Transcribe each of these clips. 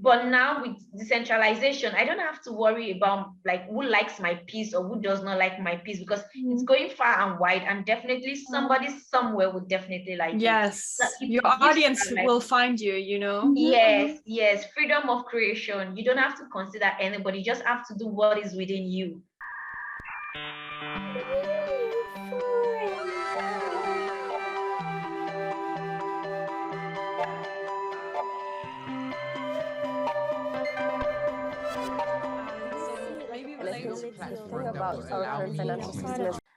But now with decentralization, I don't have to worry about like who likes my piece or who does not like my piece, because it's going far and wide, and definitely somebody somewhere would definitely like it. Yes, So your it gives audience like, will find you, you know? yes, freedom of creation. You don't have to consider anybody, you just have to do what is within you.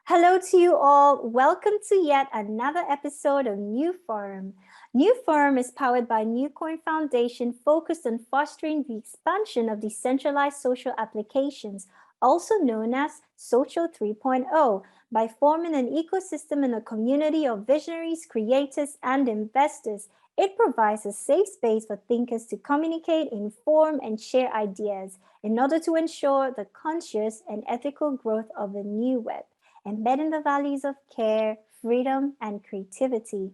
Hello to you all. Welcome to yet another episode of NewForum. NewForum is powered by Newcoin Foundation, focused on fostering the expansion of decentralized social applications, also known as Social 3.0, by forming an ecosystem and a community of visionaries, creators, and investors. It provides a safe space for thinkers to communicate, inform, and share ideas in order to ensure the conscious and ethical growth of the new web, embedding the values of care, freedom, and creativity.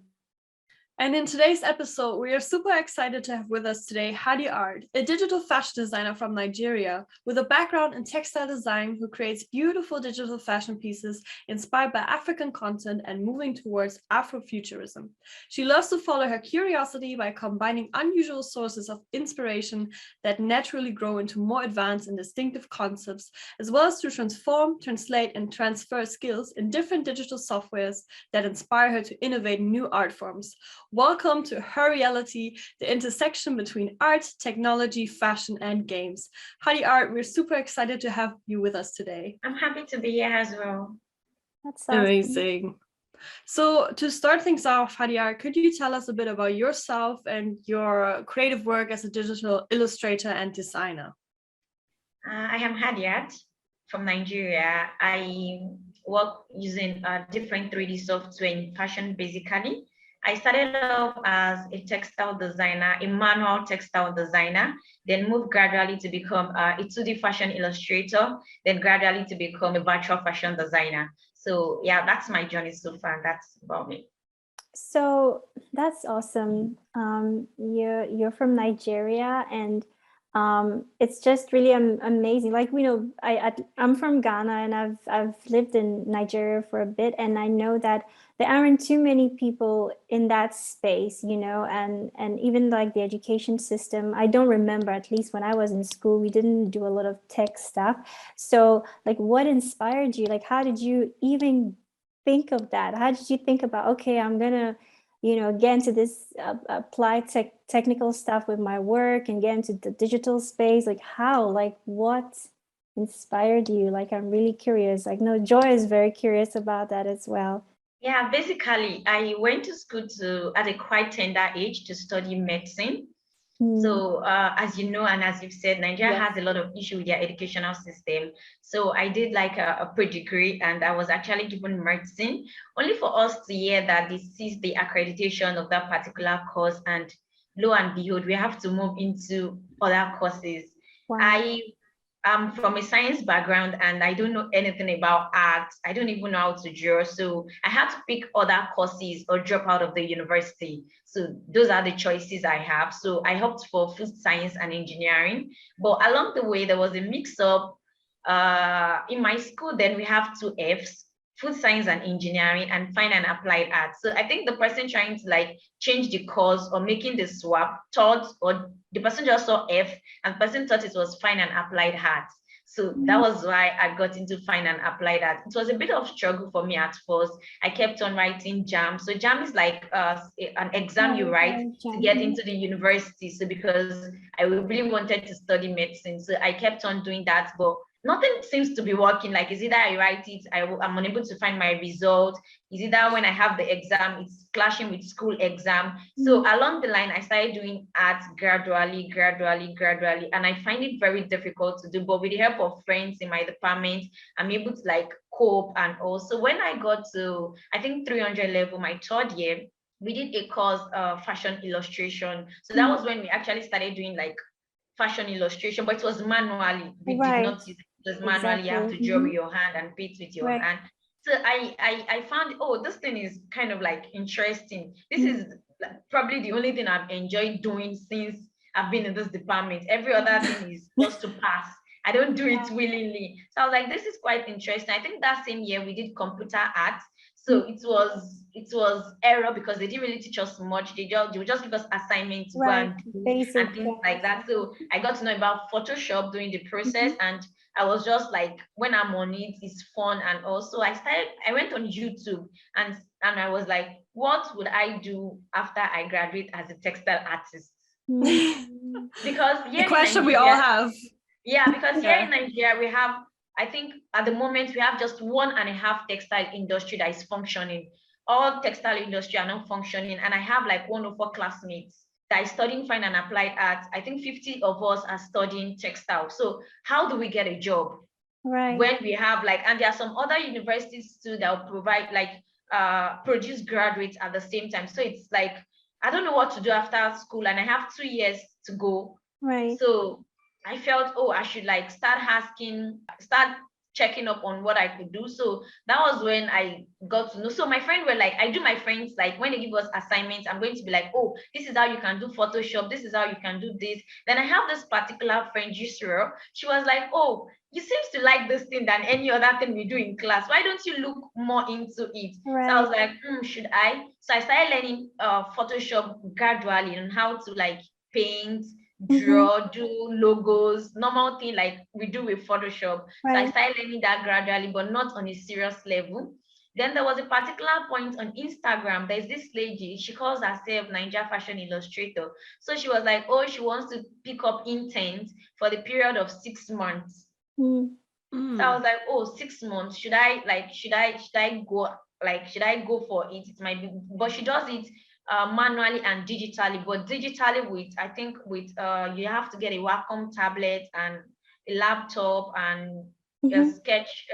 And in today's episode, we are super excited to have with us today Hadeeart, a digital fashion designer from Nigeria with a background in textile design who creates beautiful digital fashion pieces inspired by African content and moving towards Afro-futurism. She loves to follow her curiosity by combining unusual sources of inspiration that naturally grow into more advanced and distinctive concepts, as well as to transform, translate, and transfer skills in different digital softwares that inspire her to innovate new art forms. Welcome to Her Reality, the intersection between art, technology, fashion, and games. Hadeeart, we're super excited to have you with us today. I'm happy to be here as well. That's awesome. Amazing. So to start things off, Hadeeart, could you tell us a bit about yourself and your creative work as a digital illustrator and designer? I am Hadeeart from Nigeria. I work using different 3D software in fashion, basically. I started off as a textile designer, a manual textile designer, then moved gradually to become a 2D fashion illustrator, then gradually to become a virtual fashion designer. So yeah, that's my journey so far. That's about me. So that's awesome. You're from Nigeria, and it's just really amazing. Like, you know, I'm from Ghana, and I've lived in Nigeria for a bit, and I know that there aren't too many people in that space, you know, and even like the education system, I don't remember, at least when I was in school, we didn't do a lot of tech stuff. So like, what inspired you? Like, how did you even think of that? How did you think about, okay, I'm gonna, you know, get into this applied technical stuff with my work and get into the digital space? Like, how, like, what inspired you? Like, I'm really curious. Like, no, Joy is very curious about that as well. Yeah, basically, I went to school at a quite tender age to study medicine. So as you know, and as you've said, Nigeria has a lot of issue with their educational system. So I did like a pre-degree, and I was actually given medicine, only for us to hear that they ceased the accreditation of that particular course, and lo and behold, we have to move into other courses. Wow. I'm from a science background, and I don't know anything about art. I don't even know how to draw. So I had to pick other courses or drop out of the university. So those are the choices I have. So I opted for food science and engineering. But along the way, there was a mix-up. In my school, then we have 2 Fs, food science and engineering, and fine and applied art. So I think the person trying to like change the course or making the swap thought, or the person just saw F and the person thought it was fine and applied art. So that was why I got into fine and applied art. It was a bit of struggle for me at first. I kept on writing JAM. So JAM is like an exam you write to get into the university. So because I really wanted to study medicine, so I kept on doing that, but nothing seems to be working. Like, is either I write it, I'm unable to find my result. Is either when I have the exam, it's clashing with school exam. So along the line, I started doing art gradually, and I find it very difficult to do. But with the help of friends in my department, I'm able to like cope. And also when I got to, I think 300 level, my 3rd year, we did a course fashion illustration. So that was when we actually started doing like fashion illustration, but it was manually. We did not use it. It was manually. You have to draw with your hand and paint with your hand. So I found, oh, this thing is kind of like interesting. This is probably the only thing I've enjoyed doing since I've been in this department. Every other thing is just to pass. I don't do it willingly. So I was like, this is quite interesting. I think that same year we did computer art. So it was error because they didn't really teach us much. They would just give us assignments to go and do and things like that. So I got to know about Photoshop during the process, and I was just like, when I'm on it, it's fun. And also I went on YouTube and I was like, what would I do after I graduate as a textile artist? Because the question we all have. Yeah, because here in Nigeria, we have, I think at the moment, we have just 1.5 textile industry that is functioning. All textile industry are not functioning. And I have like 104 classmates that is studying fine and applied arts. I think 50 of us are studying textile. So how do we get a job? Right. When we have like, and there are some other universities too that will provide like, produce graduates at the same time. So it's like, I don't know what to do after school, and I have 2 years to go. Right. So I felt, oh, I should like start checking up on what I could do. So that was when I got to know. So my friend were like, I do my friends, like when they give us assignments, I'm going to be like, oh, this is how you can do Photoshop. This is how you can do this. Then I have this particular friend, Yusra. She was like, oh, you seems to like this thing than any other thing we do in class. Why don't you look more into it? Right. So I was like, should I? So I started learning Photoshop gradually and how to like paint, draw, do logos, normal thing like we do with Photoshop. Right. So I started learning that gradually, but not on a serious level. Then there was a particular point on Instagram. There's this lady, she calls herself Nigeria Fashion Illustrator. So she was like, oh, she wants to pick up interns for the period of 6 months. So I was like, oh, 6 months. Should I go for it? It might be, but she does it manually and digitally. But digitally with, I think with you have to get a Wacom tablet and a laptop and a sketch.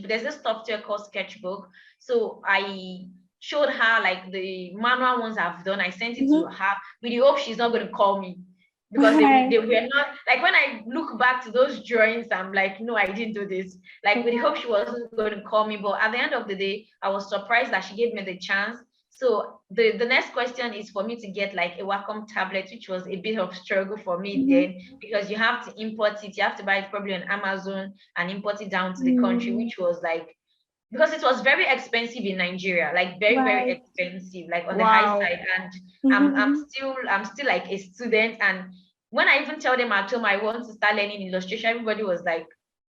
There's a software called Sketchbook. So I showed her like the manual ones I've done. I sent it to her with the hope she's not going to call me. Because they were not, like when I look back to those drawings, I'm like, no, I didn't do this. Like with the hope she wasn't going to call me. But at the end of the day, I was surprised that she gave me the chance. So the next question is for me to get like a Wacom tablet, which was a bit of struggle for me then, because you have to import it. You have to buy it probably on Amazon and import it down to the country, which was like, because it was very expensive in Nigeria, like very expensive, like on the high side. And I'm still like a student. And when I even tell them at home I want to start learning illustration, everybody was like,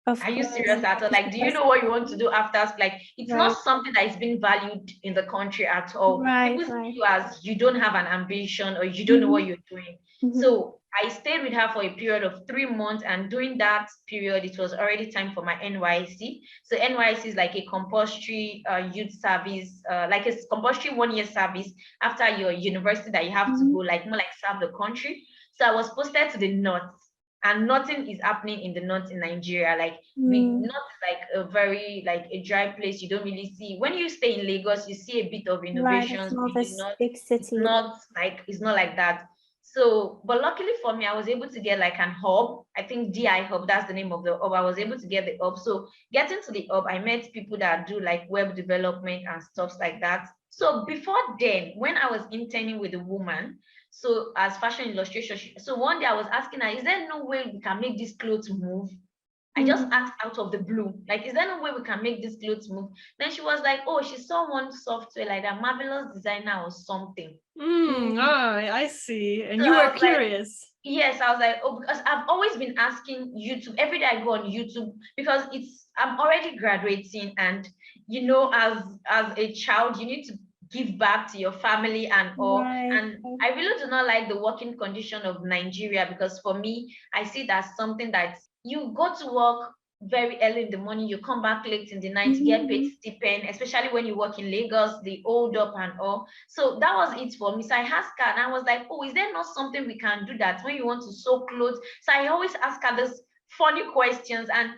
are you serious at all? Like, do you know what you want to do after? Like, it's not something that is being valued in the country at all. People see you as you don't have an ambition or you don't know what you're doing. So I stayed with her for a period of 3 months, and during that period, it was already time for my NYC. So NYC is like a compulsory youth service, like a compulsory 1-year service after your university that you have to go, like more like serve the country. So I was posted to the north, and nothing is happening in the north in Nigeria. Like north is like a very like a dry place. You don't really see. When you stay in Lagos, you see a bit of innovations. It's not big city. It's not like that. So, but luckily for me, I was able to get like an hub. I think DI hub, that's the name of the hub. I was able to get the hub. So getting to the hub, I met people that do like web development and stuff like that. So before then, when I was interning with a woman, so as fashion illustration, so one day I was asking her, is there no way we can make these clothes move? I just asked out of the blue, like, is there no way we can make these clothes move? Then she was like, oh, she saw one software like that, Marvelous Designer or something. I see. And so you were curious. Like, yes, I was like, oh, because I've always been asking YouTube. Every day I go on YouTube because I'm already graduating, and you know, as a child, you need to give back to your family and all. And I really do not like the working condition of Nigeria, because for me, I see that's something that you go to work very early in the morning, you come back late in the night, to get paid stipend, especially when you work in Lagos, they hold up and all. So that was it for me. So I asked her, and I was like, oh, is there not something we can do that when you want to sew clothes? So I always ask her this funny questions, and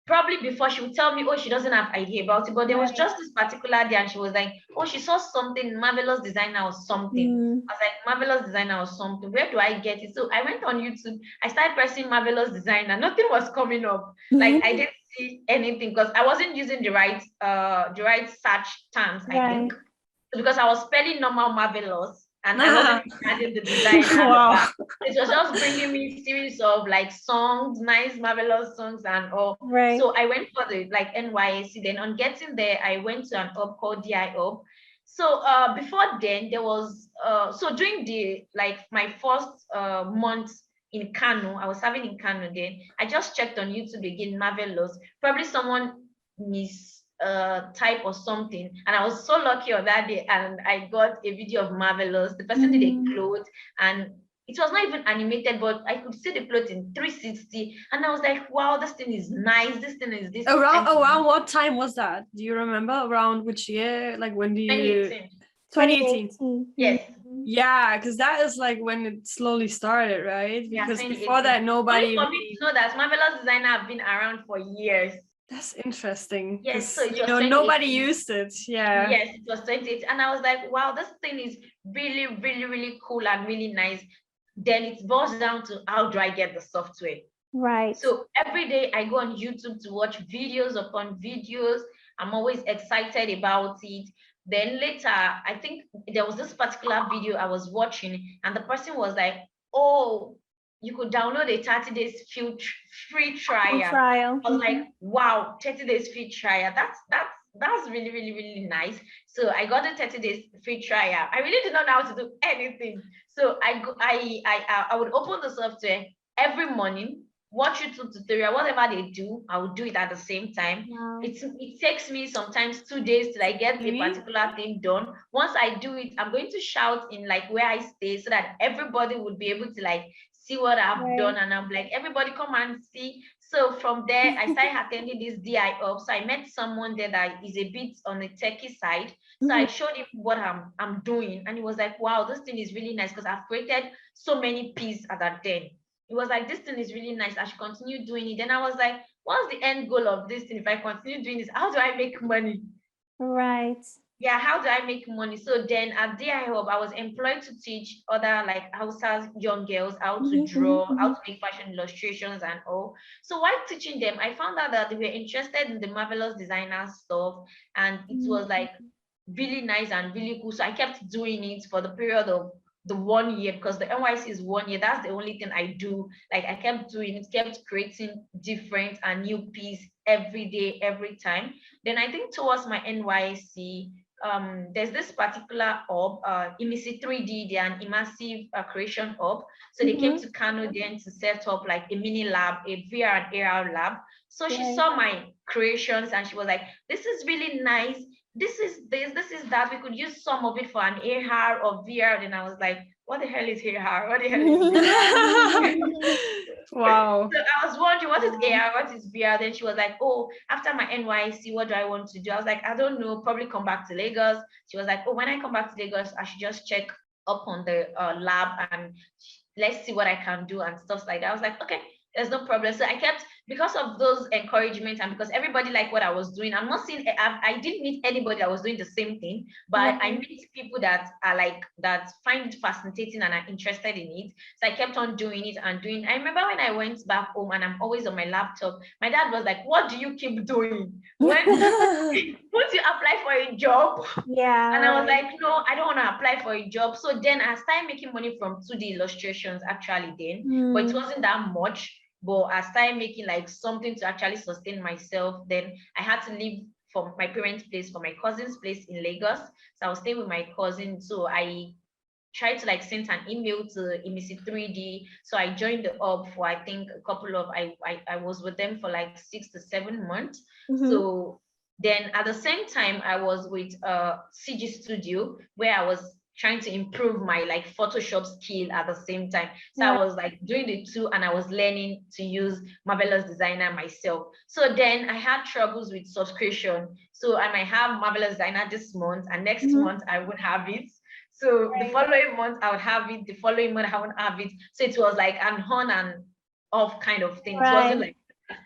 probably before she would tell me, oh, she doesn't have idea about it. But there was just this particular day, and she was like, oh, she saw something, Marvelous Designer or something. I was like, Marvelous Designer or something. Where do I get it? So I went on YouTube. I started pressing Marvelous Designer. Nothing was coming up. Like I didn't see anything because I wasn't using the right search terms, I think. Because I was spelling normal marvelous and I wasn't adding the designer. Wow. It was just bringing me series of like songs, nice, marvelous songs and all. Right. So I went for the like NYSC. Then on getting there, I went to an hub called DI Hub. So before then, there was so during the like my first month in Kano, I was serving in Kano then. I just checked on YouTube again, marvelous. Probably someone type or something, and I was so lucky on that day, and I got a video of marvelous. The person did a cloth, and it was not even animated, but I could see the cloth in 360, and I was like, wow, this thing is nice, this thing is this. Around what time was that? Do you remember? Around which year? Like when do you 2018? Yes. Yeah, because that is like when it slowly started, right? Because before that, nobody. For me to know that marvelous designer have been around for years. That's interesting. Yes, so you know, nobody used it. Yeah. Yes, it was 28, and I was like, wow, this thing is really, really, really cool and really nice. Then it boils down to how do I get the software? Right. So every day I go on YouTube to watch videos upon videos. I'm always excited about it. Then later, I think there was this particular video I was watching, and the person was like, oh, you could download a 30 days free trial. I was like, wow, 30 days free trial. That's really, really, really nice. So I got a 30 days free trial. I really did not know how to do anything. So I would open the software every morning, watch YouTube tutorial, whatever they do, I will do it at the same time. Wow. It takes me sometimes 2 days to like get a particular thing done. Once I do it, I'm going to shout in like where I stay so that everybody would be able to like see what I've done, and I'm like, everybody come and see. So from there, I started attending this DI Hub. So I met someone there that is a bit on the techie side. So I showed him what I'm doing, and he was like, wow, this thing is really nice because I've created so many pieces at that then. It was like, this thing is really nice, I should continue doing it. Then I was like, what's the end goal of this thing? If I continue doing this, how do I make money? Right. Yeah, how do I make money? So then at DI Hub, I was employed to teach other like Hausa's young girls how to draw, how to make fashion illustrations and all. So while teaching them, I found out that they were interested in the marvelous designer stuff, and it was like really nice and really cool. So I kept doing it for the period of the 1 year, because the NYC is 1 year. That's the only thing I do. Like I kept doing it, kept creating different and new piece every day, every time. Then I think towards my NYC, there's this particular hub, Imisi 3D, they're an immersive creation hub. So they came to Kano then to set up like a mini lab, a VR and AR lab. So she saw my creations and she was like, this is really nice. This is that. We could use some of it for an AR or VR. And I was like, what the hell is AR? What the hell is VR? Wow. So I was wondering, what is AR? What is VR? Then she was like, oh, after my NYC, what do I want to do? I was like, I don't know, probably come back to Lagos. She was like, oh, when I come back to Lagos, I should just check up on the lab and let's see what I can do and stuff like that. I was like, okay, there's no problem. So I kept, because of those encouragements and because everybody liked what I was doing, I'm not saying I didn't meet anybody that was doing the same thing, but I meet people that are like, that find it fascinating and are interested in it. So I kept on doing it and doing. I remember when I went back home and I'm always on my laptop, my dad was like, what do you keep doing? When won't you apply for a job? Yeah. And I was like, no, I don't want to apply for a job. So then I started making money from 2D illustrations actually then, but it wasn't that much. But I started making like something to actually sustain myself. Then I had to leave from my parents' place for my cousin's place in Lagos. So I was staying with my cousin. So I tried to like send an email to Imisi 3D. So I joined the hub for I think a couple of I was with them for like 6 to 7 months. So then at the same time I was with CG Studio, where I was trying to improve my like Photoshop skill at the same time. So I was like doing the two and I was learning to use Marvelous Designer myself. So then I had troubles with subscription. So I might have Marvelous Designer this month and next month I would have it. So the following month I would have it, the following month I wouldn't have it. So it was like an on and off kind of thing. It wasn't like,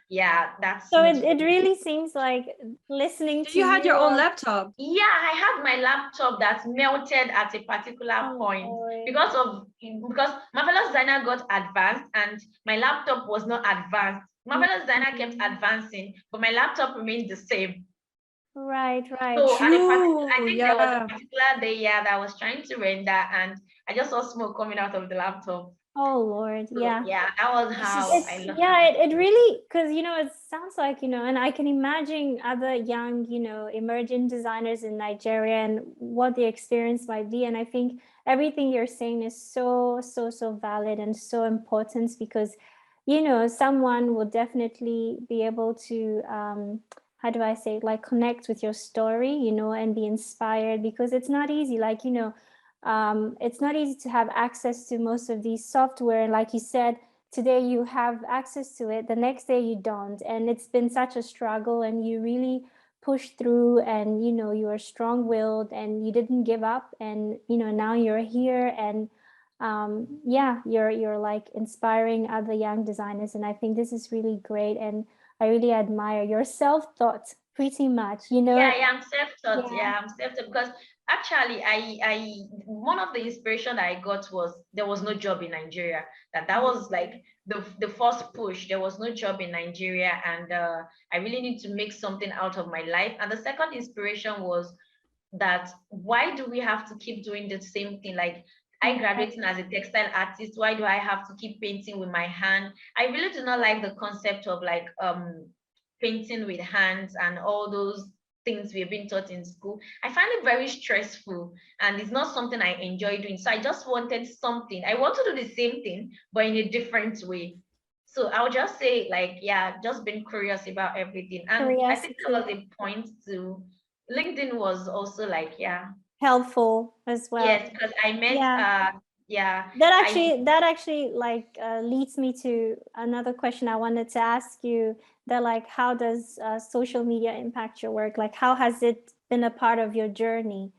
yeah, that's so it really seems like listening to you had your own laptop. Yeah, I had my laptop that melted at a particular point because Marvelous Designer got advanced and my laptop was not advanced. Marvelous Designer kept advancing, but my laptop remained the same. Right, right. So True. I think there was a Yeah. particular day, yeah, that I was trying to render, and I just saw smoke coming out of the laptop. Oh Lord, So yeah. yeah, that was This how is I It's lost yeah, my it really, because it sounds like, and I can imagine other young, emerging designers in Nigeria and what the experience might be. And I think everything you're saying is so, so, so valid and so important because, someone will definitely be able to how do I say it, like connect with your story, and be inspired because it's not easy. Like, it's not easy to have access to most of these software. And like you said, today you have access to it, the next day you don't. And it's been such a struggle and you really pushed through and, you are strong-willed and you didn't give up. And, now you're here and yeah, you're like inspiring other young designers. And I think this is really great. And I really admire your self-thought pretty much, Yeah, yeah, I'm self-taught. Yeah. Yeah, I'm self-taught because actually, one of the inspiration I got was there was no job in Nigeria. That was like the first push. There was no job in Nigeria, and I really need to make something out of my life. And the second inspiration was that why do we have to keep doing the same thing? Like I graduating as a textile artist, why do I have to keep painting with my hand? I really do not like the concept of like painting with hands and all those things we've been taught in school. I find it very stressful and it's not something I enjoy doing. So I just wanted something. I want to do the same thing, but in a different way. So I'll just say, like, yeah, just being curious about everything. And I think there was Curiosity. a point to LinkedIn was also like, yeah, Helpful as well. yes, because I met, Yeah. yeah, I That actually like leads me to another question I wanted to ask you, that like how does social media impact your work? Like how has it been a part of your journey?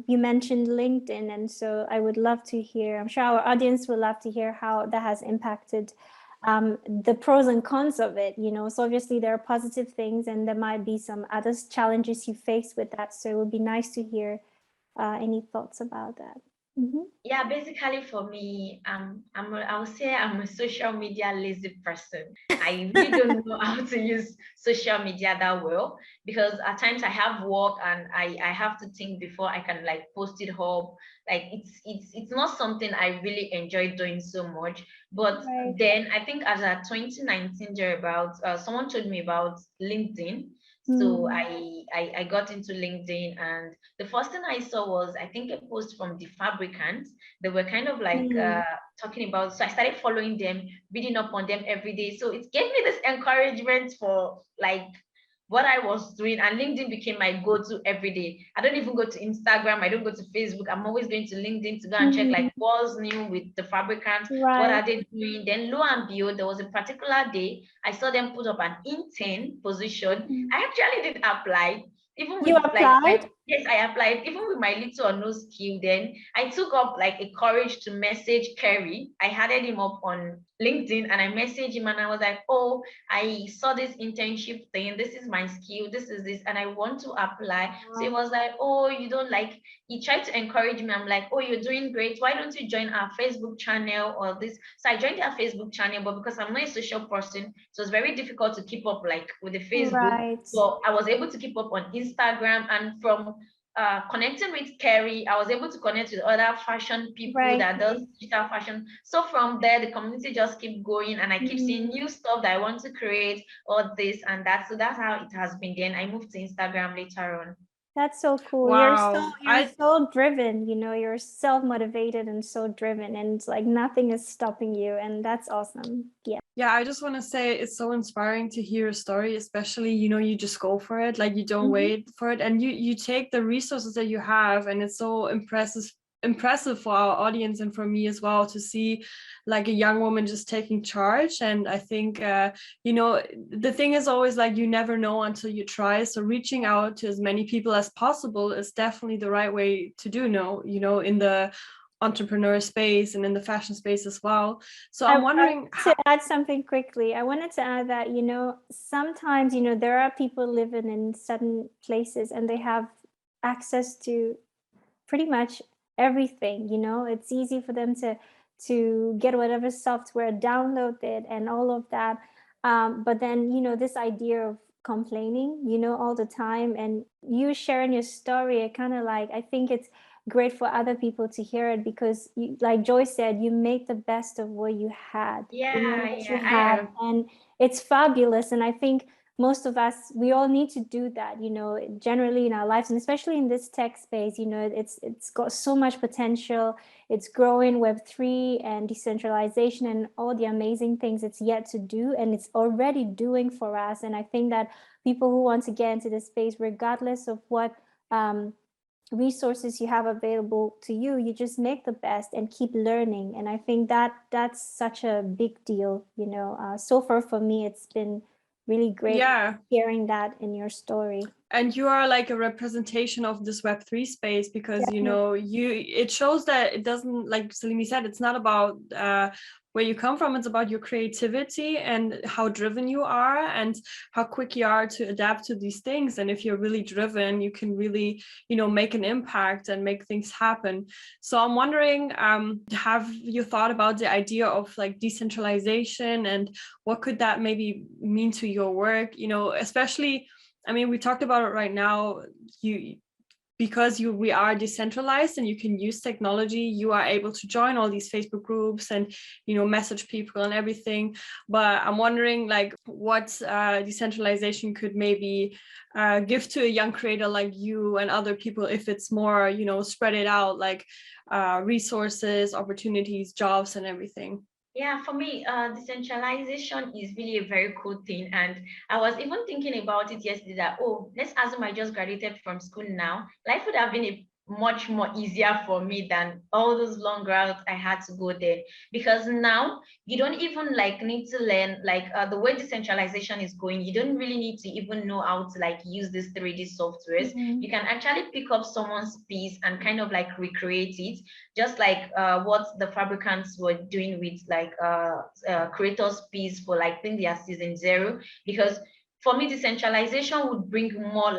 You mentioned LinkedIn, and so I would love to hear, I'm sure our audience would love to hear how that has impacted the pros and cons of it, So obviously there are positive things and there might be some other challenges you face with that. So it would be nice to hear any thoughts about that. Yeah, basically for me, I would say I'm a social media lazy person. I really don't know how to use social media that well because at times I have work and I have to think before I can like post it up. Like it's not something I really enjoy doing so much. But Right. then I think as a 2019 thereabouts, someone told me about LinkedIn. So I got into LinkedIn, and the first thing I saw was I think a post from the fabricants. They were kind of like talking about, so I started following them, reading up on them every day. So it gave me this encouragement for like what I was doing, and LinkedIn became my go-to every day. I don't even go to Instagram, I don't go to Facebook. I'm always going to LinkedIn to go and check like what's new with the fabricants, what Right. are they doing. Then lo and behold, there was a particular day I saw them put up an intern position. I actually did apply, even You with like applied? yes, I applied, even with my little or no skill. Then I took up like a courage to message Kerry. I added him up on LinkedIn and I messaged him and I was like, oh, I saw this internship thing. This is my skill. This is this, and I want to apply. So he was like, oh, you don't like. He tried to encourage me. I'm like, oh, you're doing great. Why don't you join our Facebook channel or this? So I joined our Facebook channel, but because I'm not a social person, so it's very difficult to keep up like with the Facebook. Right. So I was able to keep up on Instagram, and from connecting with Kerry, I was able to connect with other fashion people Right. that does digital fashion. So from there, the community just keep going, and I keep seeing new stuff that I want to create, or this and that. So that's how it has been. Then I moved to Instagram later on. That's so cool. Wow. You're so driven, you're self-motivated and so driven, and it's like nothing is stopping you, and that's awesome. Yeah. Yeah, I just want to say it's so inspiring to hear a story, especially, you just go for it, like you don't wait for it, and you take the resources that you have, and it's so impressive for our audience and for me as well to see like a young woman just taking charge. And I think the thing is always like you never know until you try, so reaching out to as many people as possible is definitely the right way to do, in the entrepreneur space and in the fashion space as well. So I'm wondering to add something quickly. I wanted to add that, sometimes, there are people living in certain places and they have access to pretty much everything, it's easy for them to get whatever software, download it and all of that. But then, this idea of complaining, all the time, and you sharing your story, it kind of like, I think it's great for other people to hear it, because you, like Joy said, you make the best of what you had, what you have, and it's fabulous. And I think most of us, we all need to do that, generally in our lives, and especially in this tech space. It's got so much potential. It's growing. Web3 and decentralization and all the amazing things it's yet to do, and it's already doing for us. And I think that people who want to get into this space, regardless of what resources you have available to you, you just make the best and keep learning. And I think that that's such a big deal. So far for me, it's been really great hearing that in your story. And you are like a representation of this Web3 space, because it shows that it doesn't, like Salimi said, it's not about where you come from. It's about your creativity and how driven you are and how quick you are to adapt to these things. And if you're really driven, you can really, make an impact and make things happen. So I'm wondering, have you thought about the idea of like decentralization, and what could that maybe mean to your work? Especially, I mean, we talked about it right now. We are decentralized and you can use technology, you are able to join all these Facebook groups and, message people and everything. But I'm wondering, like, what decentralization could maybe give to a young creator like you and other people, if it's more, spread it out, like resources, opportunities, jobs, and everything. Yeah, for me, decentralization is really a very cool thing. And I was even thinking about it yesterday that, let's assume I just graduated from school now. Life would have been much more easier for me than all those long routes I had to go there. Because now you don't even need to learn the way decentralization is going. You don't really need to even know how to use these 3D softwares. You can actually pick up someone's piece and kind of recreate it, just like what the fabricants were doing with creators piece for I think their season 0. Because for me, decentralization would bring more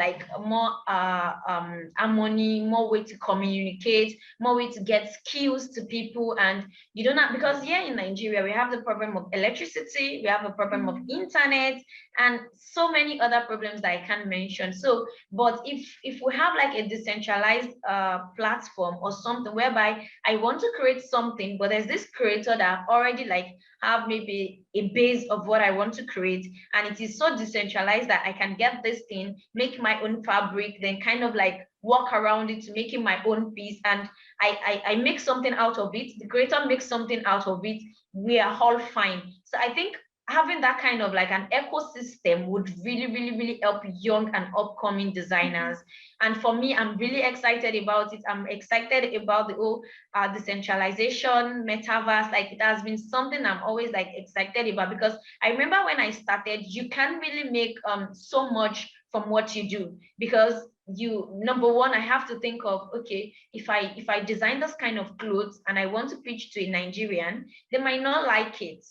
harmony, more way to communicate, more way to get skills to people. And you don't have, because here in Nigeria, we have the problem of electricity, we have a problem of internet, and so many other problems that I can't mention. So, but if we have a decentralized platform or something whereby I want to create something, but there's this creator that already have maybe a base of what I want to create, and it is so decentralized that I can get this thing, make my own fabric, then kind of walk around it to making my own piece, and I make something out of it, the creator makes something out of it, we are all fine. So I think having that kind of an ecosystem would really help young and upcoming designers. And for me, I'm really excited about it. I'm excited about the whole decentralization, metaverse. It has been something I'm always excited about, because I remember when I started, you can't really make so much from what you do, because number one, I have to think of, okay, if I design this kind of clothes and I want to pitch to a Nigerian, they might not like it.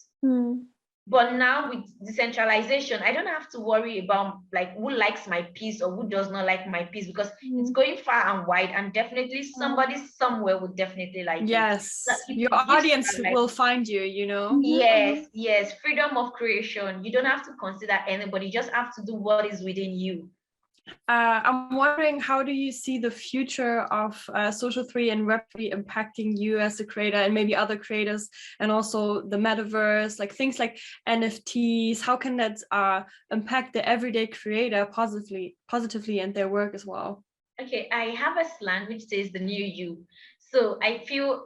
But now with decentralization, I don't have to worry about who likes my piece or who does not like my piece, because it's going far and wide, and definitely somebody somewhere would definitely like it. Yes, your audience will find you, Yes, freedom of creation. You don't have to consider anybody, you just have to do what is within you. I'm wondering, how do you see the future of Social 3 and Web3 impacting you as a creator and maybe other creators, and also the Metaverse, things like NFTs? How can that impact the everyday creator positively and their work as well? Okay, I have a slang which says the new you. So I feel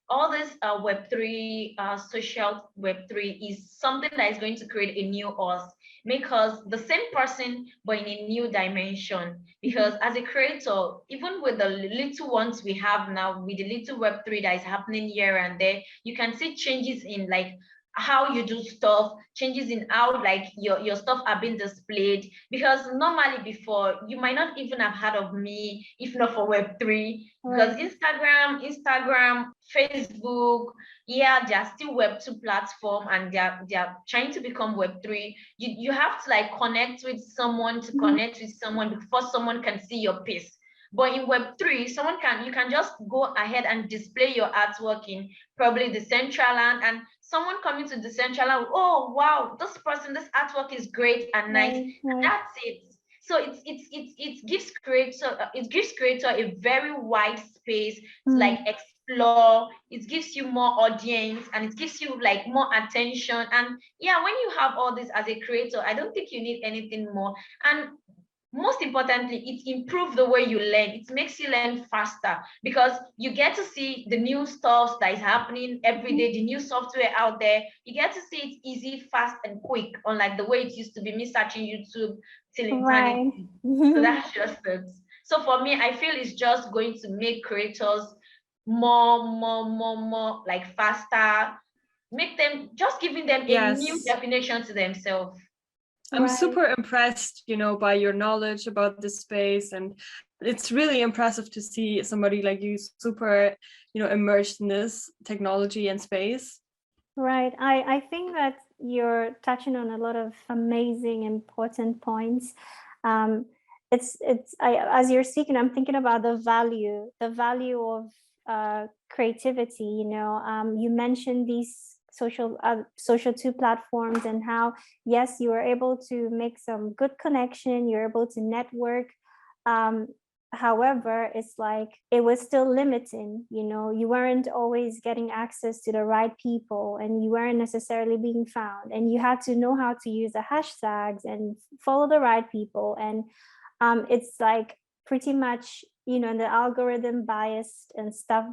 all this Web3, social Web3 is something that is going to create a new us, make us the same person, but in a new dimension. Because as a creator, even with the little ones we have now, with the little Web3 that is happening here and there, you can see changes in how you do stuff, changes in how your stuff are being displayed. Because normally before, you might not even have heard of me if not for Web3. Because Instagram, Facebook, they are still Web2 platform, and they are trying to become Web3. You have to connect with someone before someone can see your piece. But in Web3, you can just go ahead and display your artwork in probably Decentraland, and someone coming to Decentraland, oh wow, this artwork is great and nice. Right, right. That's it. So it gives creator a very wide space to like explore. It gives you more audience, and it gives you like more attention. And yeah, when you have all this as a creator, I don't think you need anything more. And most importantly, it improves the way you learn. It makes you learn faster because you get to see the new stuff that is happening every day, the new software out there. You get to see it easy, fast, and quick, unlike the way it used to be me searching YouTube till eternity. So that's just it. So for me, I feel it's just going to make creators more like faster, make them, just giving them a new definition to themselves. I'm super impressed, by your knowledge about this space, and it's really impressive to see somebody like you super, immersed in this technology and space. Right. I think that you're touching on a lot of amazing, important points. As you're speaking, I'm thinking about the value of creativity. You mentioned these social 2 platforms, and how, yes, you were able to make some good connection, you're able to network. However, it's like it was still limiting, you weren't always getting access to the right people, and you weren't necessarily being found, and you had to know how to use the hashtags and follow the right people. And it's like pretty much, and the algorithm biased stuff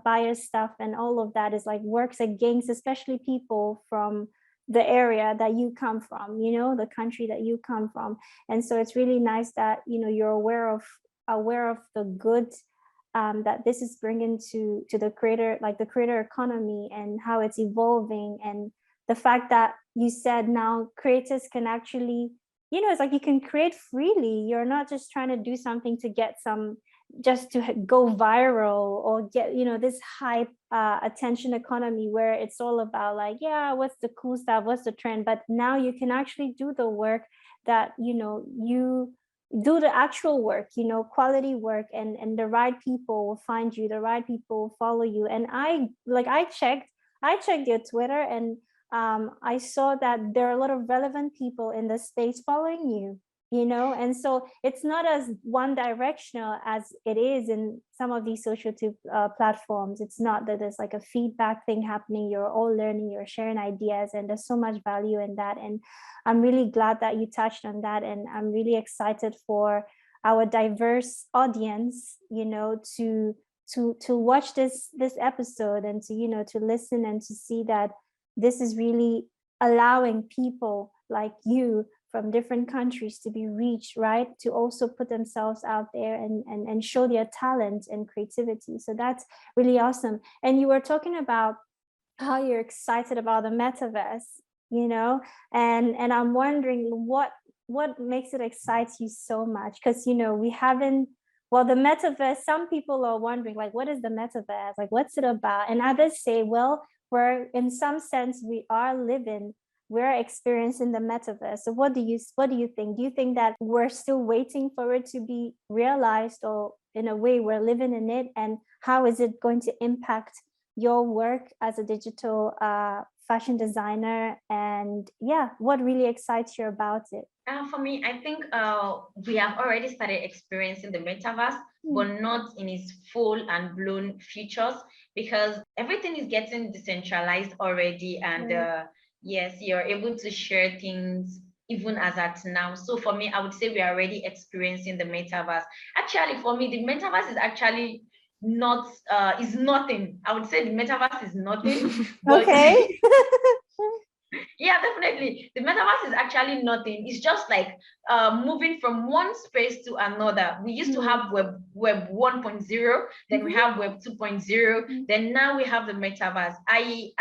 and all of that is like works against especially people from the area that you come from, the country that you come from. And so it's really nice that you're aware of the good that this is bringing to the creator, like the creator economy, and how it's evolving. And the fact that you said now creators can actually, it's like you can create freely. You're not just trying to do something to get just to go viral or get, this hype attention economy where it's all about like, yeah, what's the cool stuff, what's the trend. But now you can actually do the work that, you do the actual work, quality work, and the right people will find you, the right people will follow you. And I checked your Twitter, and I saw that there are a lot of relevant people in the space following you, and so it's not as one directional as it is in some of these social platforms. It's not that there's like a feedback thing happening. You're all learning, you're sharing ideas, and there's so much value in that. And I'm really glad that you touched on that. And I'm really excited for our diverse audience, to watch this episode, and to listen and to see that this is really allowing people like you from different countries to be reached, right? To also put themselves out there and show their talent and creativity. So that's really awesome. And you were talking about how you're excited about the metaverse, and I'm wondering what makes it excite you so much? Because, we haven't, well, the metaverse, some people are wondering, like, what is the metaverse? Like, what's it about? And others say, well, we're, in some sense, we're experiencing the metaverse. So what do you think? Do you think that we're still waiting for it to be realized, or in a way we're living in it? And how is it going to impact your work as a digital fashion designer? And yeah, what really excites you about it? For me, I think we have already started experiencing the metaverse, but not in its full and blown features, because everything is getting decentralized already. And yes, you're able to share things even as at now. So for me, I would say we are already experiencing the metaverse. Actually, for me, the metaverse is actually not is nothing. I would say the metaverse is nothing. Okay. Yeah, definitely. The metaverse is actually nothing. It's just like moving from one space to another. We used to have web 1.0, then we have web 2.0, then now we have the metaverse. I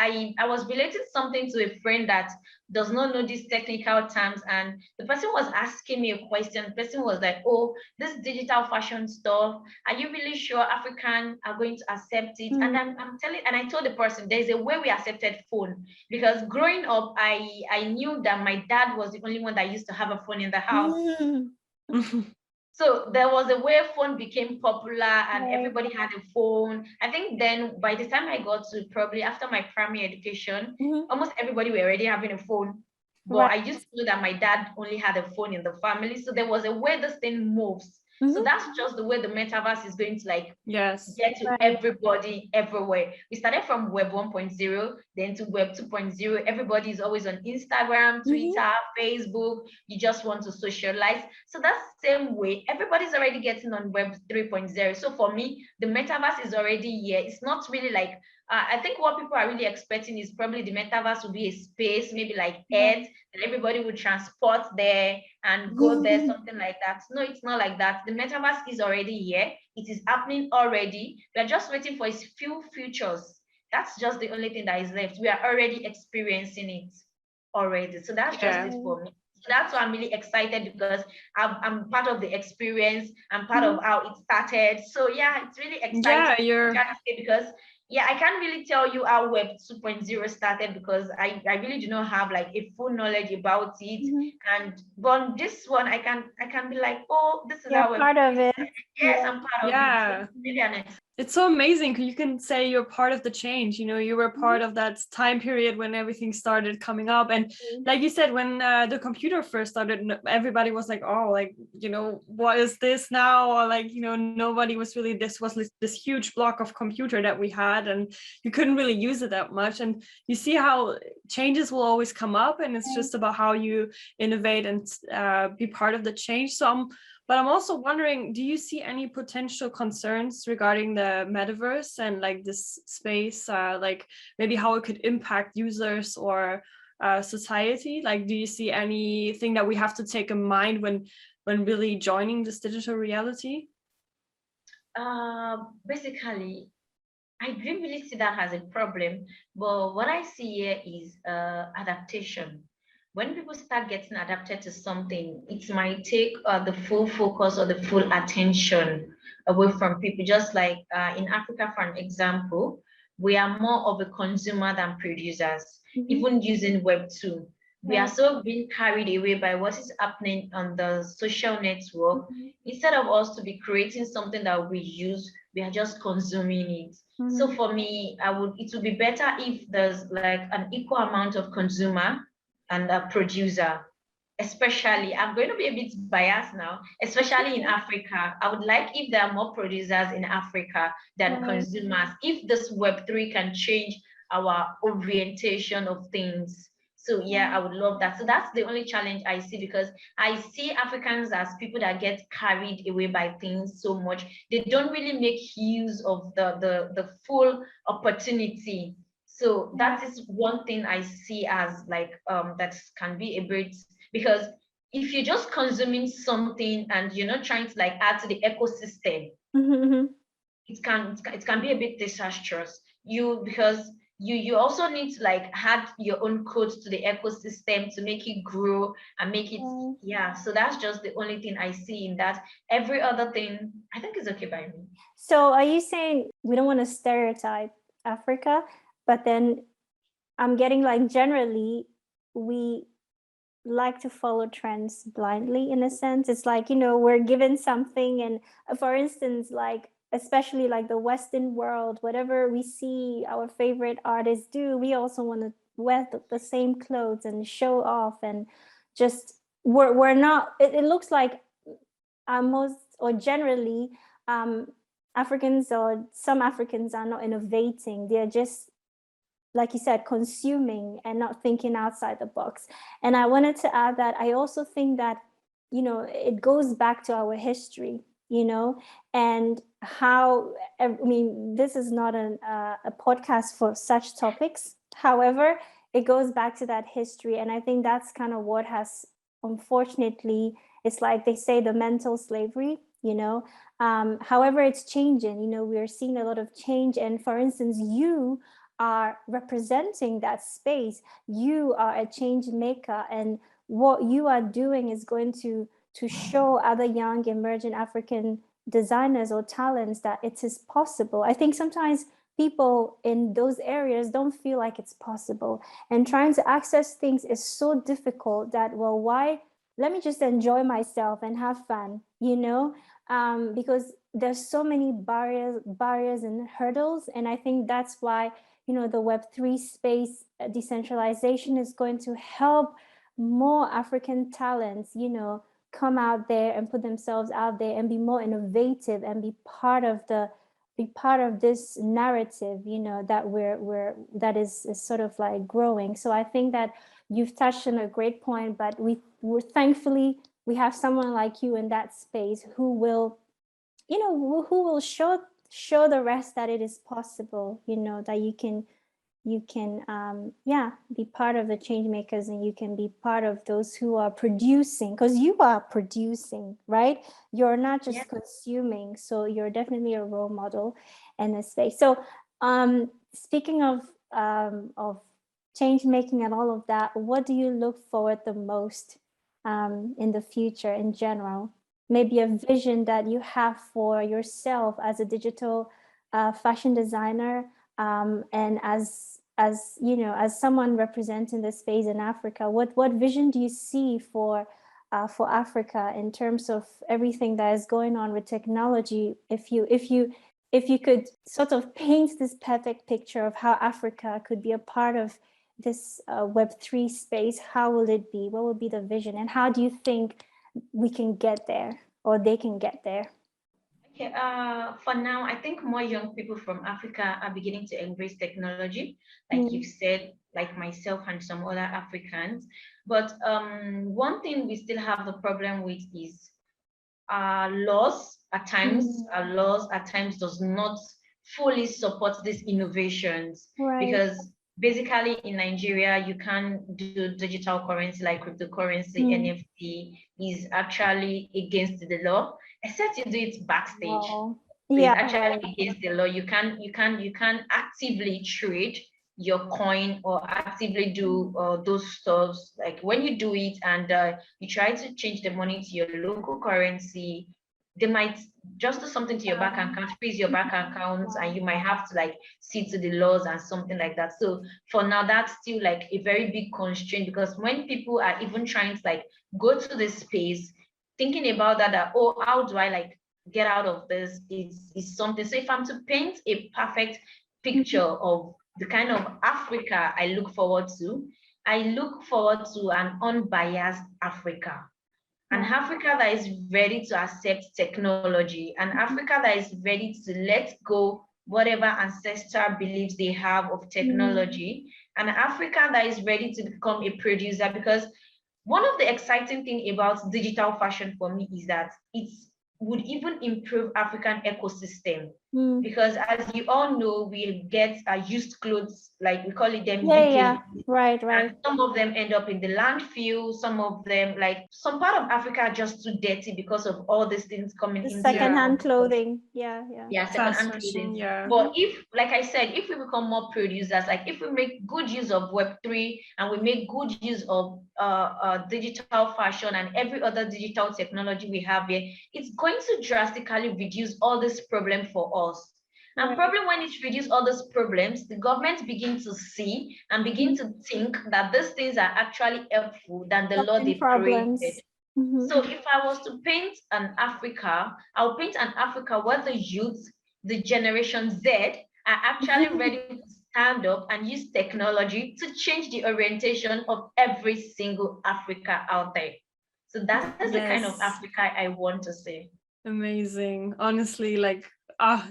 was relating something to a friend that does not know these technical terms, and the person was asking me a question. The person was like, oh, this digital fashion stuff, are you really sure African are going to accept it? And I'm telling, and I told the person there's a way we accepted phone, because growing up, I knew that my dad was the only one that used to have a phone in the house. So there was a way phone became popular and everybody had a phone. I think then by the time I got to probably after my primary education, almost everybody were already having a phone. But I used to know that my dad only had a phone in the family. So there was a way this thing moves. So that's just the way the metaverse is going to like get to everybody everywhere. We started from Web 1.0, then to Web 2.0. Everybody is always on Instagram, Twitter, Facebook. You just want to socialize. So that's the same way. Everybody's already getting on Web 3.0. So for me, the metaverse is already here. It's not really like I think what people are really expecting is probably the metaverse will be a space, maybe like Earth, and everybody would transport there and go there, something like that. No, it's not like that. The metaverse is already here. It is happening already. We are just waiting for its few features. That's just the only thing that is left. We are already experiencing it already. So that's just it for me. So that's why I'm really excited because I'm part of the experience. I'm part of how it started. So yeah, it's really exciting. Because I can't really tell you how Web 2.0 started because I really do not have like a full knowledge about it. And but this one I can be like, oh, this is how part of it. Yes, I'm part of it. So really it's so amazing because you can say you're part of the change. You know, you were part of that time period when everything started coming up. And like you said, when the computer first started, everybody was like, oh, like, you know, what is this now? Or like, you know, nobody was really, this was this huge block of computer that we had and you couldn't really use it that much. And you see how changes will always come up and it's just about how you innovate and be part of the change. So but I'm also wondering, do you see any potential concerns regarding the metaverse and like this space, like maybe how it could impact users or society? Like, do you see anything that we have to take in mind when really joining this digital reality? Basically, I don't really see that as a problem, but what I see here is adaptation. When people start getting adapted to something, it might take the full focus or the full attention away from people. Just like in Africa, for an example, we are more of a consumer than producers, even using Web 2. We are so being carried away by what is happening on the social network. Instead of us to be creating something that we use, we are just consuming it. So for me, it would be better if there's like an equal amount of consumer and a producer, especially, I'm going to be a bit biased now, especially in Africa. I would like if there are more producers in Africa than consumers, if this Web3 can change our orientation of things. So yeah, I would love that. So that's the only challenge I see, because I see Africans as people that get carried away by things so much. They don't really make use of the full opportunity. So that is one thing I see as like that can be a bit, because if you're just consuming something and you're not trying to like add to the ecosystem, it can be a bit disastrous. Because you also need to like add your own code to the ecosystem to make it grow and make it so that's just the only thing I see in that. Every other thing I think is okay by me. So are you saying we don't want to stereotype Africa, but then I'm getting like generally we like to follow trends blindly in a sense? It's like, you know, we're given something, and for instance, like especially like the Western world, whatever we see our favorite artists do, we also want to wear the same clothes and show off, and just we're not, it looks like most or generally Africans or some Africans are not innovating. They're just, like you said, consuming and not thinking outside the box. And I wanted to add that I also think that, you know, it goes back to our history, you know, and how, I mean, this is not a podcast for such topics. However, it goes back to that history. And I think that's kind of what has, unfortunately, it's like they say the mental slavery, you know. However, it's changing, you know, we're seeing a lot of change. And for instance, you are representing that space. You are a change maker, and what you are doing is going to show other young emerging African designers or talents that it is possible. I think sometimes people in those areas don't feel like it's possible, and trying to access things is so difficult that, well, why let me just enjoy myself and have fun, you know, because there's so many barriers and hurdles. And I think that's why, you know, the Web3 space, decentralization is going to help more African talents, you know, come out there and put themselves out there and be more innovative and be part of this narrative, you know, that is sort of like growing. So I think that you've touched on a great point, but we're thankfully we have someone like you in that space who will, you know, who will show the rest that it is possible, you know, that you can be part of the change makers, and you can be part of those who are producing, because you are producing, right? You're not just consuming. So you're definitely a role model in this space. So speaking of change making and all of that, what do you look forward the most in the future in general? Maybe a vision that you have for yourself as a digital fashion designer, and as you know, as someone representing the space in Africa, what vision do you see for Africa in terms of everything that is going on with technology? If you could sort of paint this perfect picture of how Africa could be a part of this Web3 space, how will it be? What will be the vision, and how do you think we can get there, or they can get there? Okay, for now, I think more young people from Africa are beginning to embrace technology, like you've said, like myself and some other Africans. But one thing we still have the problem with is laws. At times, our laws at times does not fully support these innovations, because basically in Nigeria, you can do digital currency like cryptocurrency, NFT is actually against the law, except you do it backstage. Wow. So it's actually against the law. You can actively trade your coin or actively do those stuffs. Like when you do it and you try to change the money to your local currency, they might just do something to your bank account, freeze your bank account, and you might have to like see to the laws and something like that. So for now, that's still like a very big constraint, because when people are even trying to like go to this space, thinking about that, oh, how do I like get out of this is something. So if I'm to paint a perfect picture of the kind of Africa I look forward to an unbiased Africa. An Africa that is ready to accept technology, an Africa that is ready to let go whatever ancestral beliefs they have of technology, an Africa that is ready to become a producer. Because one of the exciting things about digital fashion for me is that it would even improve African ecosystem. Because as you all know, we get used clothes, like we call it them right. And some of them end up in the landfill. Some of them, like some part of Africa, are just too dirty because of all these things coming in. Secondhand clothing, secondhand clothing. But if, like I said, if we become more producers, like if we make good use of Web3 and we make good use of digital fashion and every other digital technology we have here, it's going to drastically reduce all this problem for us. And probably when it reduces all those problems, the government begin to see and begin to think that these things are actually helpful than the law they've created. So if I was to paint an Africa, I'll paint an Africa where the youth, the Generation Z, are actually ready to stand up and use technology to change the orientation of every single Africa out there. So that's the kind of Africa I want to see. Amazing. Honestly, like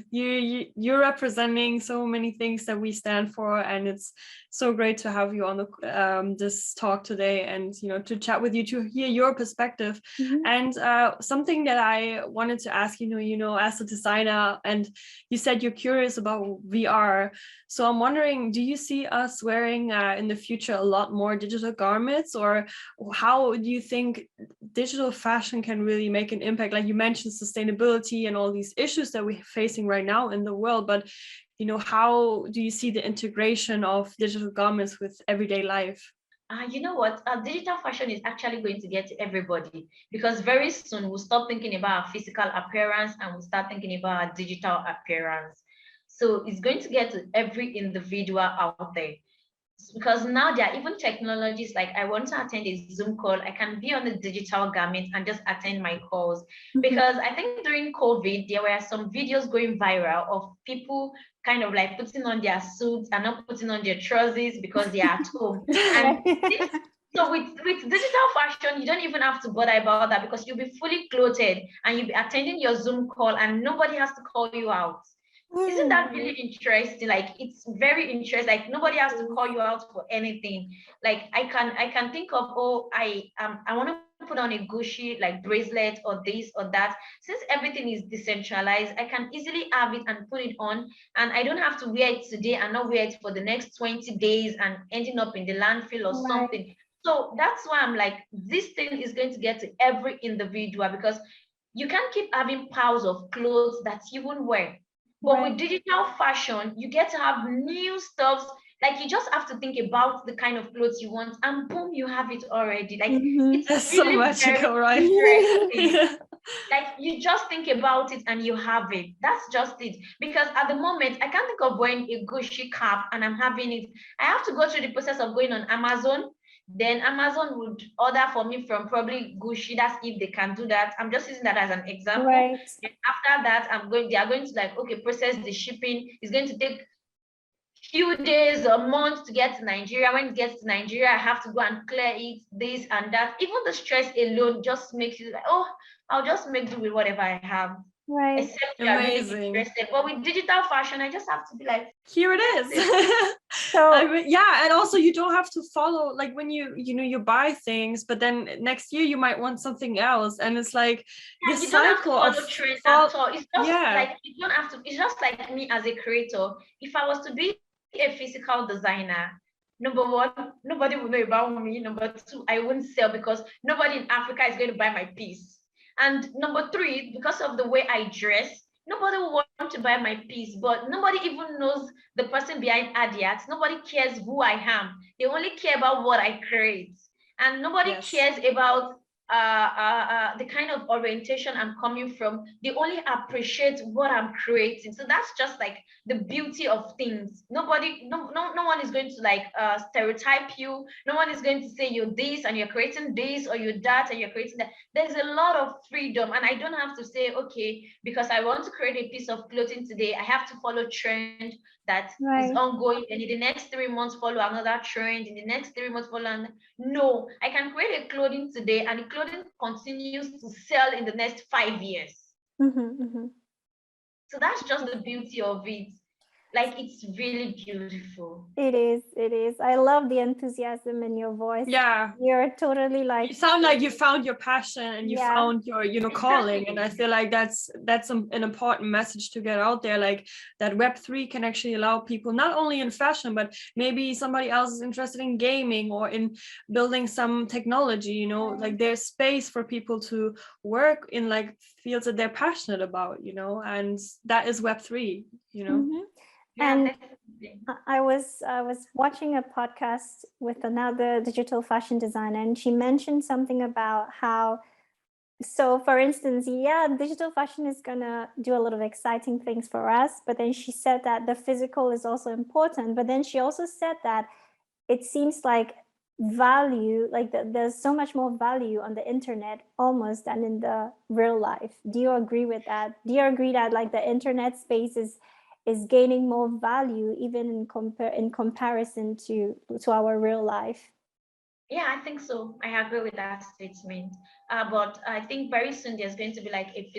you're representing so many things that we stand for, and it's so great to have you on the this talk today, and to chat with you, to hear your perspective. And something that I wanted to ask, as a designer, and you said you're curious about VR, so I'm wondering, do you see us wearing in the future a lot more digital garments, or how do you think digital fashion can really make an impact? Like you mentioned sustainability and all these issues that we're facing right now in the world, but how do you see the integration of digital garments with everyday life? You know what? Digital fashion is actually going to get to everybody, because very soon we'll stop thinking about our physical appearance and we'll start thinking about our digital appearance. So it's going to get to every individual out there. because now there are even technologies like I want to attend a Zoom call, I can be on a digital garment and just attend my calls. Because I think during COVID, there were some videos going viral of people kind of like putting on their suits and not putting on their trousers because they are at home. And so with digital fashion, you don't even have to bother about that because you'll be fully clothed and you'll be attending your Zoom call and nobody has to call you out. Isn't that really interesting? Like, it's very interesting. Like, nobody has to call you out for anything. Like, I can think of, oh, I want to put on a Gucci like bracelet or this or that. Since everything is decentralized, I can easily have it and put it on, and I don't have to wear it today and not wear it for the next 20 days and ending up in the landfill or something. So that's why I'm like, this thing is going to get to every individual, because you can't keep having piles of clothes that you won't wear. But with digital fashion, you get to have new stuff. Like, you just have to think about the kind of clothes you want, and boom, you have it already. Like, it's That's really so magical, right? interesting. Like, you just think about it and you have it. That's just it. Because at the moment, I can't think of wearing a Gucci cap and I'm having it. I have to go through the process of going on Amazon. Then Amazon would order for me from probably Gucci. That's if they can do that. I'm just using that as an example. And after that, they are going to like, okay, process the shipping. It's going to take few days or months to get to Nigeria. When it gets to Nigeria, I have to go and clear it, this and that. Even the stress alone just makes you like, oh, I'll just make do with whatever I have. Except you are really interested. But with digital fashion, I just have to be like, here it is. So I mean, yeah, and also you don't have to follow, like, when you buy things, but then next year you might want something else, and it's like the cycle of trends at all. It's just like, you don't have to. It's just like me as a creator. If I was to be a physical designer, number one, nobody would know about me. Number two, I wouldn't sell because nobody in Africa is going to buy my piece. And number three, because of the way I dress, nobody will want to buy my piece, but nobody even knows the person behind Hadeeart. Nobody cares who I am. They only care about what I create. And nobody cares about the kind of orientation I'm coming from. They only appreciate what I'm creating. So that's just like the beauty of things. No one is going to like stereotype you. No one is going to say you're this and you're creating this, or you're that and you're creating that. There's a lot of freedom, and I don't have to say, okay, because I want to create a piece of clothing today, I have to follow trend that is ongoing, and in the next 3 months follow another trend, in the next 3 months follow another. No, I can create a clothing today, and the clothing continues to sell in the next 5 years. So that's just the beauty of it. Like, it's really beautiful. It is. I love the enthusiasm in your voice. Yeah, you're totally like, you sound like you found your passion and you found your calling. And I feel like that's an important message to get out there, like that Web3 can actually allow people, not only in fashion, but maybe somebody else is interested in gaming or in building some technology, like there's space for people to work in like fields that they're passionate about, and that is Web3, And I was watching a podcast with another digital fashion designer, and she mentioned something about how, so for instance, digital fashion is gonna do a lot of exciting things for us, but then she said that the physical is also important. But then she also said that it seems like value, like there's so much more value on the internet almost than in the real life. Do you agree with that? Do you agree that like the internet space is gaining more value even in comparison to our real life? Yeah, I think so. I agree with that statement. But I think very soon there's going to be like a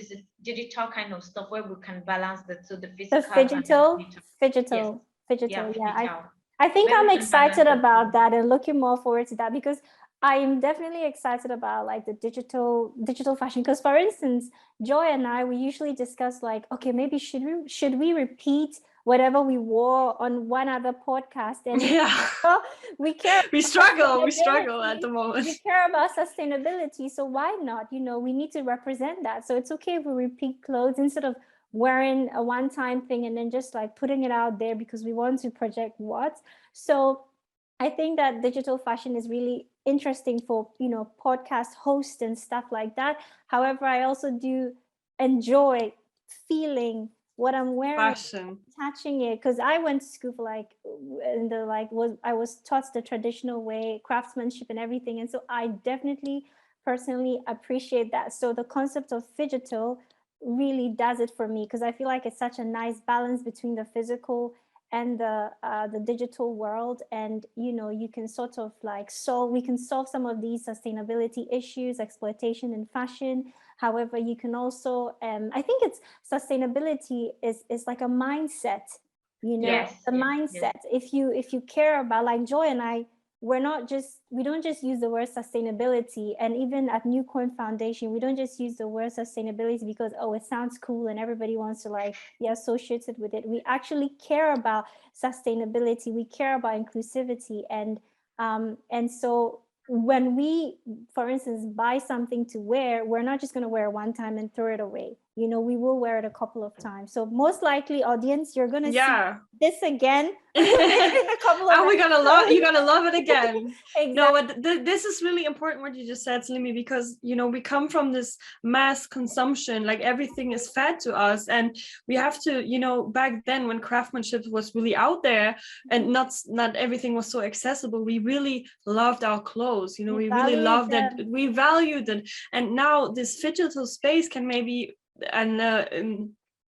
digital kind of stuff where we can balance the two, the physical digital. Yeah, I think I'm excited about that and looking more forward to that, because I'm definitely excited about like the digital fashion. Because for instance, Joy and I, we usually discuss like, okay, maybe should we repeat whatever we wore on one other podcast? And we struggle at the moment. We care about sustainability, so why not? We need to represent that. So it's okay if we repeat clothes instead of wearing a one-time thing and then just like putting it out there because we want to project what. So I think that digital fashion is really interesting for podcast hosts and stuff like that. However, I also do enjoy feeling what I'm wearing, Fashion. attaching it, because I went to school for like I was taught the traditional way, craftsmanship and everything, and so I definitely personally appreciate that. So the concept of phygital really does it for me, because I feel like it's such a nice balance between the physical and the digital world. And you can sort of like we can solve some of these sustainability issues, exploitation in fashion. However, you can also I think it's sustainability is like a mindset, Yes, the yes, mindset. yes. If you care about, like Joy and I, we don't just use the word sustainability. And even at NewForum Foundation, we don't just use the word sustainability because, oh, it sounds cool and everybody wants to like be associated with it. We actually care about sustainability. We care about inclusivity. And so when we, for instance, buy something to wear, we're not just going to wear it one time and throw it away. We will wear it a couple of times. So most likely, audience, you're going to see this again in a couple of and you're gonna love it again. Exactly. No, but this is really important what you just said, Slimy, because we come from this mass consumption, like everything is fed to us, and we have to, back then when craftsmanship was really out there and not everything was so accessible, we really loved our clothes, we really loved that, we valued it. And now this digital space can maybe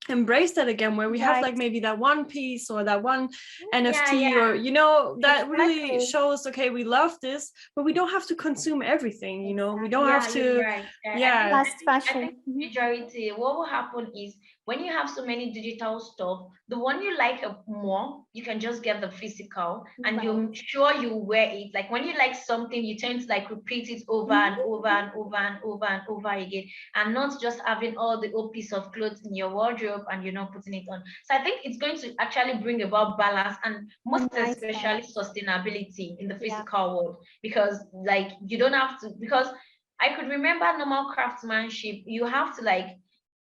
embrace that again, where we have like maybe that one piece or that one NFT or that really shows, okay, we love this, but we don't have to consume everything, we don't have to fast fashion. I think majority, what will happen is when you have so many digital stuff, the one you like more, you can just get the physical and you're sure you wear it. Like when you like something, you tend to like repeat it over and over and over and over and over again, and not just having all the old piece of clothes in your wardrobe and you're not putting it on. So I think it's going to actually bring about balance and most especially sustainability in the physical world, because like you don't have to, because I could remember normal craftsmanship, you have to like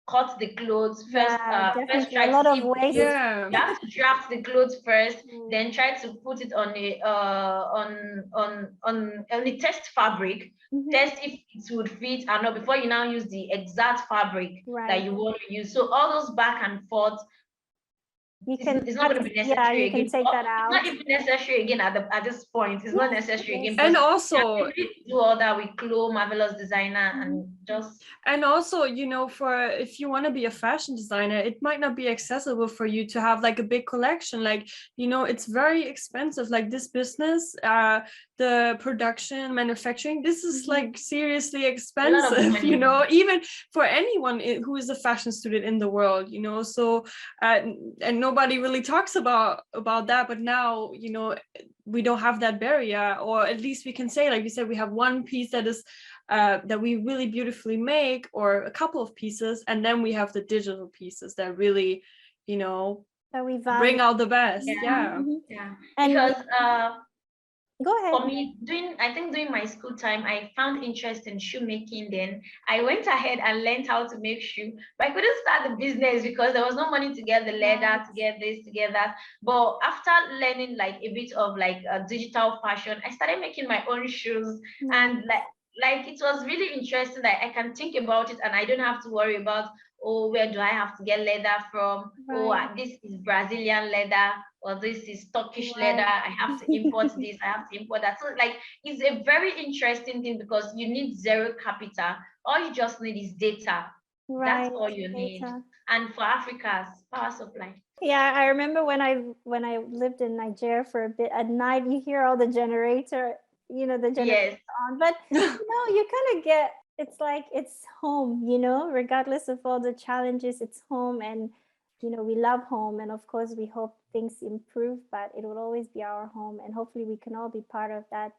cut the clothes first, first try a lot to of see ways. you have to draft the clothes first, then try to put it on a on a test fabric, test if it would fit or not before you now use the exact fabric that you want to use. So all those back and forth, it's not going to be necessary again. Take that out. It's not even necessary again at this point. It's not necessary again. And also do all that with Chloe, marvelous designer, and just. And also, for if you want to be a fashion designer, it might not be accessible for you to have like a big collection. Like, it's very expensive. Like this business, the production, manufacturing, this is like seriously expensive, even for anyone who is a fashion student in the world, so and nobody really talks about that. But now, we don't have that barrier, or at least we can say, like you said, we have one piece that is that we really beautifully make, or a couple of pieces, and then we have the digital pieces that really, that we bring out the best. And because go ahead. For me, during my school time, I found interest in shoemaking. Then I went ahead and learned how to make shoe, but I couldn't start the business because there was no money to get the leather, to get this, to get that. But after learning like a bit of like digital fashion, I started making my own shoes, and like it was really interesting that I can think about it and I don't have to worry about, oh, where do I have to get leather from? Oh, this is Brazilian leather, or this is Turkish leather. I have to import this, I have to import that. So like it's a very interesting thing because you need zero capital. All you just need is data. That's all you need. And for Africa's power supply. Yeah, I remember when I lived in Nigeria for a bit, at night you hear all the generator, the generator on, but you kind of get, it's like it's home, regardless of all the challenges, it's home. And we love home, and of course we hope things improve, but it will always be our home, and hopefully we can all be part of that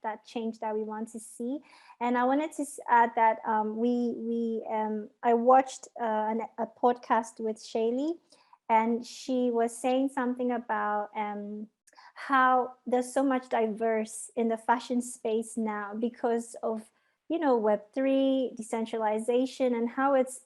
that change that we want to see. And I wanted to add that I watched a podcast with Shaylee, and she was saying something about how there's so much diverse in the fashion space now because of Web3, decentralization, and how it's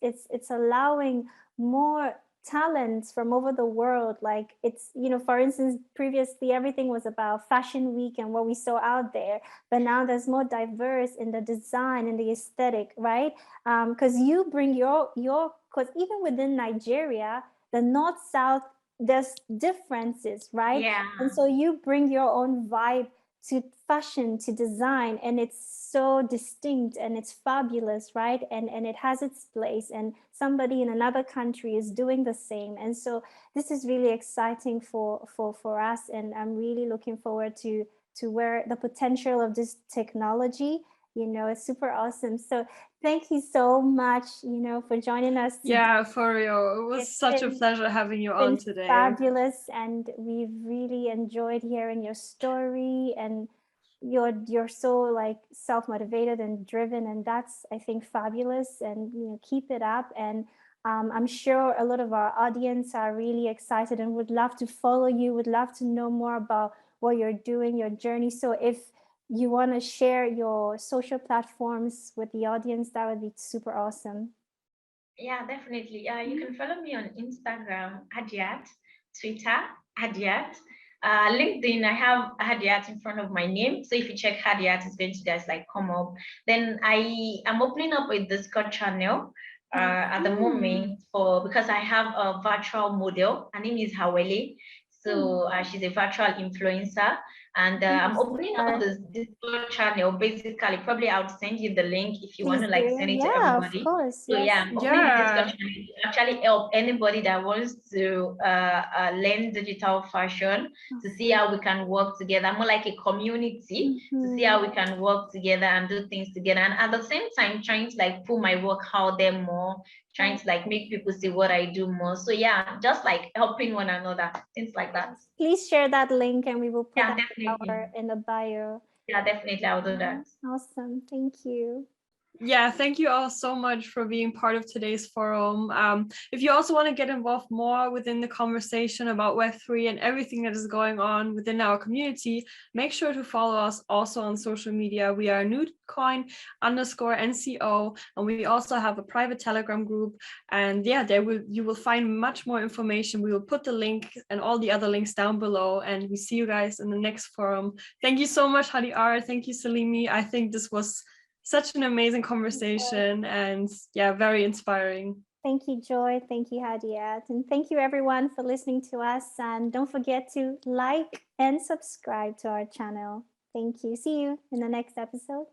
allowing more talents from over the world. Like it's, for instance, previously everything was about Fashion Week and what we saw out there, but now there's more diverse in the design and the aesthetic, right? Because you bring your because even within Nigeria, the north south, there's differences, right? Yeah. And so you bring your own vibe to fashion, to design, and it's so distinct and it's fabulous, right? And it has its place, and somebody in another country is doing the same. And so this is really exciting for us, and I'm really looking forward to where the potential of this technology, it's super awesome. So thank you so much, for joining us today. Yeah, for real. It was such a pleasure having you on today. Fabulous, and we've really enjoyed hearing your story, and you're so like self-motivated and driven, and that's, I think, fabulous. And keep it up. And I'm sure a lot of our audience are really excited and would love to follow you, would love to know more about what you're doing, your journey. So if you want to share your social platforms with the audience, that would be super awesome. Yeah, definitely. You can follow me on Instagram, Hadeeart, Twitter, Hadeeart. LinkedIn, I have Hadeeart in front of my name. So if you check Hadeeart, it's going to just like come up. Then I am opening up a Discord channel at the moment because I have a virtual model. Her name is Hawele. So she's a virtual influencer. And I'm opening up this Discord channel. Basically, probably I would send you the link if you want to like send it to everybody. Of course. So Yes. yeah, I'm opening the Discord channel to actually help anybody that wants to learn digital fashion, to see how we can work together, more like a community, to see how we can work together and do things together. And at the same time, trying to like put my work out there more, trying to like make people see what I do more. So yeah, just like helping one another, things like that. Please share that link and we will put that definitely in the bio. Yeah, definitely, I'll do that. Awesome. Thank you. Yeah, thank you all so much for being part of today's forum. If you also want to get involved more within the conversation about Web3 and everything that is going on within our community, make sure to follow us also on social media. We are newcoin_NCO, and we also have a private Telegram group. And yeah, you will find much more information. We will put the link and all the other links down below, and we see you guys in the next forum. Thank you so much, Hadeeart. Thank you, Salimi. I think this was such an amazing conversation, and yeah, very inspiring. Thank you, Joy. Thank you, Hadeeart. And thank you everyone for listening to us. And don't forget to like and subscribe to our channel. Thank you. See you in the next episode.